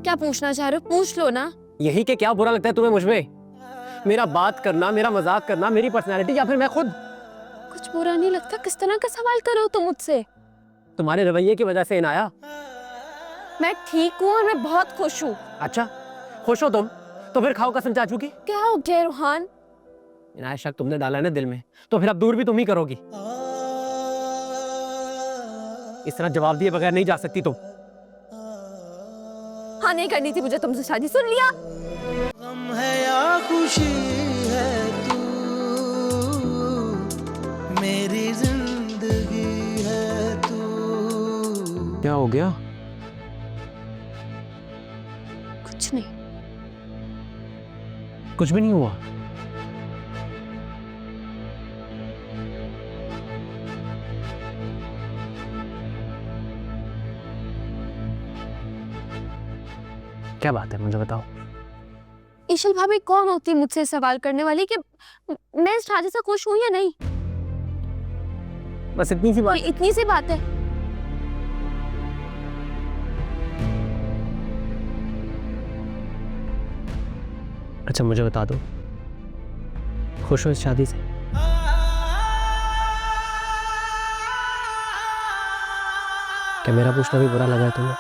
क्या पूछना चाह रहे हो? पूछ लो ना। यही कि क्या बुरा लगता है तुम्हें मुझमें? मेरा बात करना, मेरा मजाक करना, मेरी पर्सनैलिटी, या फिर मैं खुद? कुछ बुरा नहीं लगता। किस तरह का सवाल कर रहे हो तुम मुझसे? तुम्हारे रवैये की वजह से इनाया। मैं ठीक हूँ और मैं बहुत खुश हूँ। अच्छा, खुश हो तुम? तो फिर खाओ कसम चाचू की। क्या हो गया रूहान? इनाया, शक तुमने डाला है ना दिल में, तो फिर अब दूर भी तुम ही करोगी। इस तरह जवाब दिए बगैर नहीं जा सकती तुम। हाँ, नहीं करनी थी मुझे तुमसे शादी। सुन लिया। गम है या खुशी है तू, मेरी जिंदगी है तू। क्या हो गया? कुछ नहीं। कुछ भी नहीं हुआ। क्या बात है, मुझे बताओ। ईशल भाभी कौन होती है मुझसे सवाल करने वाली कि मैं इस शादी से खुश हूँ या नहीं? बस इतनी सी बात। इतनी सी बात है। अच्छा, मुझे बता दो, खुश हो इस शादी से? क्या मेरा पूछना भी बुरा लगा है तुम्हें?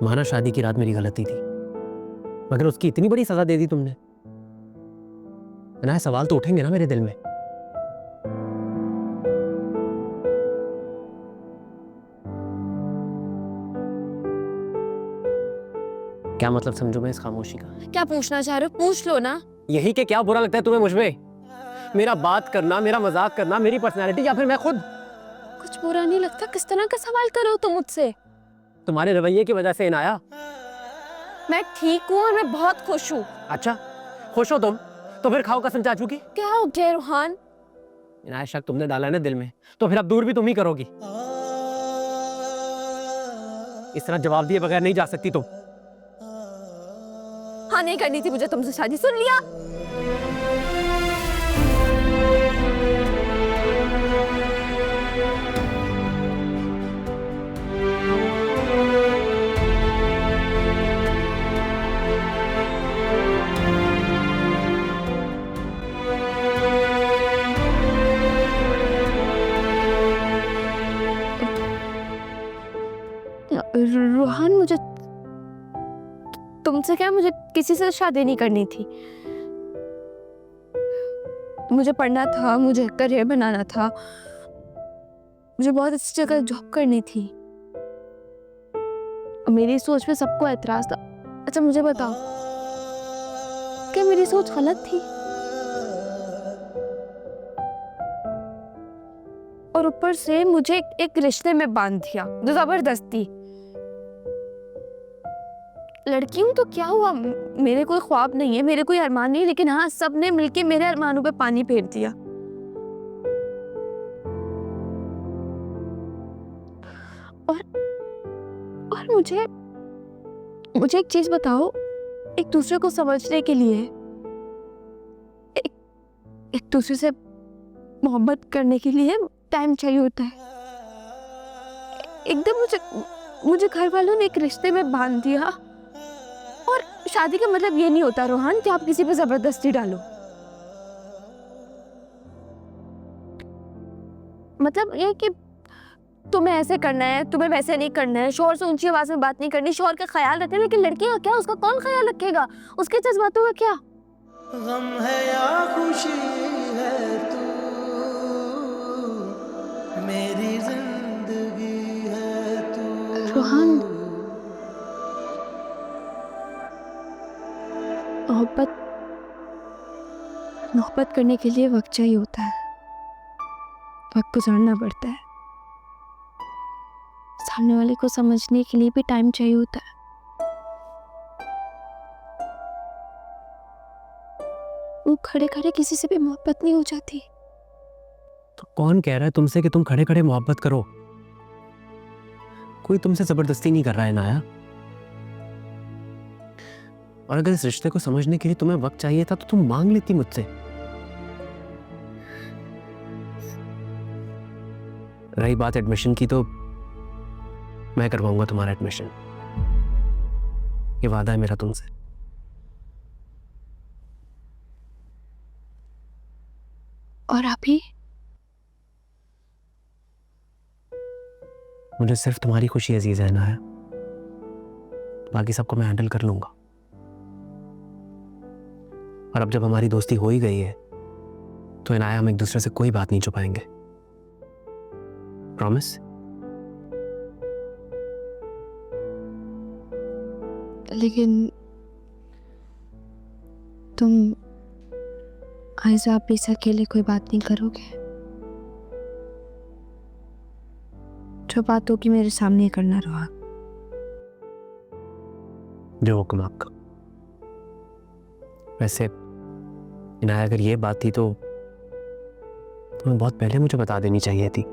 माना शादी की रात मेरी गलती थी, मगर उसकी इतनी बड़ी सजा दे दी तुमने। ना, सवाल तो उठेंगे ना मेरे दिल में। क्या मतलब समझू मैं इस खामोशी का? क्या पूछना चाह रहे हो? पूछ लो ना। यही कि क्या बुरा लगता है तुम्हें मुझमें? मेरा बात करना, मेरा मजाक करना, मेरी पर्सनैलिटी, या फिर मैं खुद? कुछ बुरा नहीं लगता। किस तरह का सवाल कर रहे हो तुम मुझसे? तुम्हारे रवैये की वजह से इनाया। मैं ठीक हूँ और मैं बहुत खुश हूँ। अच्छा, खुश हो तुम? तो फिर खाओ कसम चाचू की। क्या हो गया रूहान? इनाया, शक तुमने डाला है ना दिल में, तो फिर अब दूर भी तुम ही करोगी। इस तरह जवाब दिए बगैर नहीं जा सकती तुम। हाँ, नहीं करनी थी मुझे तुमसे शादी। सुन लिया। रूहान, मुझे तुमसे क्या, मुझे किसी से शादी नहीं करनी थी। मुझे पढ़ना था, मुझे करियर बनाना था, मुझे बहुत अच्छी जगह जॉब करनी थी। मेरी सोच पे सबको एतराज था। अच्छा मुझे बताओ, क्या मेरी सोच गलत थी? और ऊपर से मुझे एक रिश्ते में बांध दिया जो जबरदस्ती। लड़की हूं तो क्या हुआ? मेरे कोई ख्वाब नहीं है, मेरे कोई अरमान नहीं, लेकिन हाँ, सबने मिलके मेरे अरमानों पे पानी फेर दिया। और मुझे एक चीज बताओ, एक दूसरे को समझने के लिए, एक दूसरे से मोहब्बत करने के लिए टाइम चाहिए होता है। एकदम मुझे घर वालों ने एक रिश्ते में बांध दिया। और शादी का मतलब ये नहीं होता रोहन कि आप किसी पे जबरदस्ती डालो। मतलब ये कि तुम्हें ऐसे करना है, तुम्हें वैसे नहीं करना है, शोहर से ऊंची आवाज में बात नहीं करनी, शोहर का ख्याल रखना। लेकिन लड़की का क्या, उसका कौन ख्याल रखेगा? उसके जज्बातों का क्या? गम है या खुशी है तू, मेरी जिंदगी है तू। रोहन, मोहब्बत मोहब्बत करने के लिए वक्त चाहिए होता है, वक्त गुजारना पड़ता है। सामने वाले को समझने के लिए भी टाइम चाहिए होता है। वो खड़े खड़े किसी से भी मोहब्बत नहीं हो जाती। तो कौन कह रहा है तुमसे कि तुम खड़े खड़े मोहब्बत करो? कोई तुमसे जबरदस्ती नहीं कर रहा है नाया। और अगर इस रिश्ते को समझने के लिए तुम्हें वक्त चाहिए था तो तुम मांग लेती मुझसे। रही बात एडमिशन की, तो मैं करवाऊंगा तुम्हारा एडमिशन, ये वादा है मेरा तुमसे। और अभी मुझे सिर्फ तुम्हारी खुशी अजीज है नाया, बाकी सबको मैं हैंडल कर लूंगा। और अब जब हमारी दोस्ती हो ही गई है तो इनाया हम एक दूसरे से कोई बात नहीं छुपाएंगे। प्रॉमिस? लेकिन तुम आयजा आप इस अकेले कोई बात नहीं करोगे? जो बात होगी मेरे सामने करना रहा। जो हुक्म आपका। वैसे इनाया, अगर ये बात थी तो तुम्हें बहुत पहले मुझे बता देनी चाहिए थी।